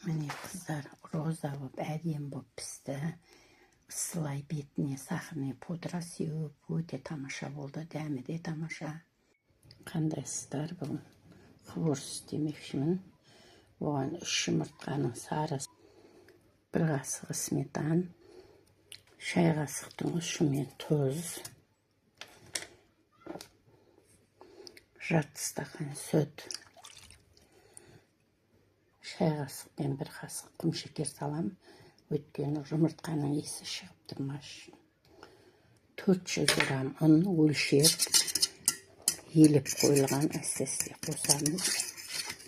Міне қыздар, роза болып, әдем болып пісті. Сылай бетіне сахарный пудра сеуіп, өте тамаша болды, дәмі де тамаша. Қандайсыздар, бұл хворс демекшімін. Оған 3 жұмыртқаның сарысы, 1 қасығы сметан, шай қасықтың ұшымен тұз, жарты стақан сүт, шай қасықпен 1 қасық құмшекер салам, өйткені жұмыртқаның иісі шығып тұрмас үшін. 400 грамм ұн өлшеп, елеп қойылған әсте қосамыз.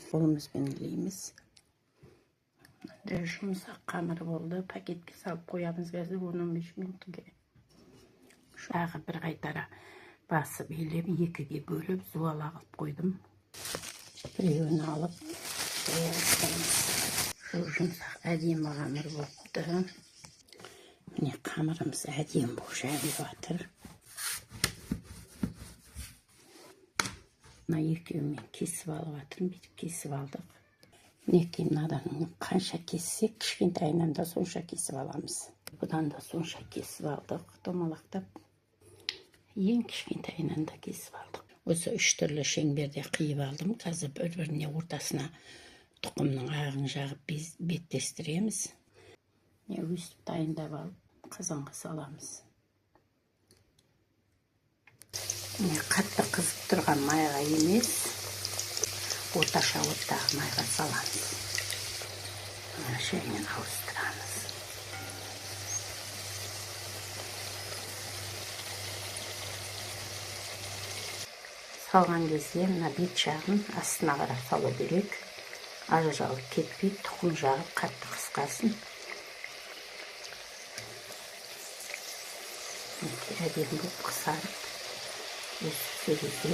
Қолымызбен илейміз. Жұмсақ қамыр болды, пакетке салып қоямыз қазір 15 минутке. Шағы бір қайтара басып елеп, 2-ге бөліп, зуала қылып қойдым. Біреуін алып, жұмсақ әдемі қамыр болыпты. Міне қамырымыз әдем болып жайылып жатыр. Мына екеуімен кесіп алып жатырмын, бүйтіп кесіп алдық. Мінекей мынадан қанша кессек, кішкентайынан да сонша кесіп аламыз. Бұдан да сонша кесіп алдық, домалақтап. Ең кішкентайынан да кесіп алдық. Осы 3 түрлі шеңберде қиып алдым. Қазір бір-біріне ортасына тұқымның ағын жағып беттестіреміз. Өстіп дайындап алып қазанға саламыз. Қатты қызып тұрған майға емес, орташа оттағы майға саламыз. Шаймен ауыстырамыз. Салған кезде мына бет жағын астына қарап салу керек. Ажыралып кетпей, тұқым жағып қатты қысқасын. Әдем болып қысарып, өсіп сөйлесе,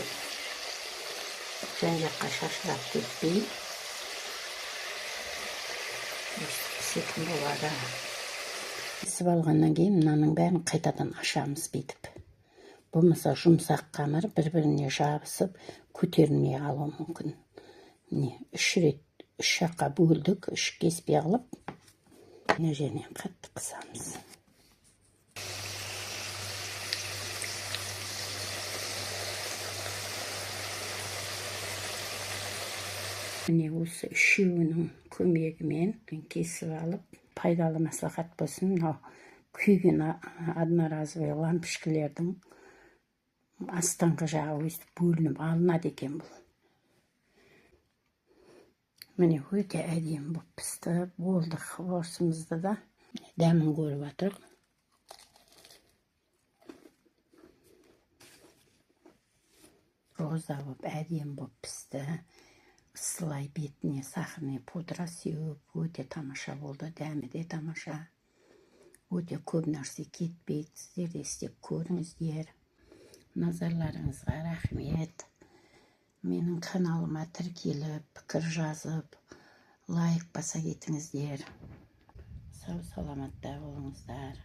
жан-жаққа шашырап кетпей, өстіп пісетін болады. Пісіп алғаннан кейін мынаның бәрін қайтадан ашамыз бетіп. Болмаса жұмсақ қамыр бір-біріне жабысып, көтерілмей қалуы мүмкін. Міне 3 жаққа бөлдік, 3 кеспей алып, және қатты қысамыз. Міне осы 3-еуінің көмегімен кесіп алып, пайдалы маслихат болсын, күйген одноразовый лампочкалардың астыңғы жағы өстіп бөлініп алынады екен бұл. Міне өте әдем болып пісті, болды хворсымызды да. Дәмін көріп жатыр. Роза болып, әдем болып пісті. Сылай бетіне сахарный пудра сеуіп, өте тамаша болды, дәмі де тамаша. Өте көп нәрсе кетпейді, сіздер де істеп көріңіздер. Назарларыңызға рахмет. Менің каналыма тіркеліп, пікір жазып, лайк баса кетіңіздер. Сау саламатта болыңыздар.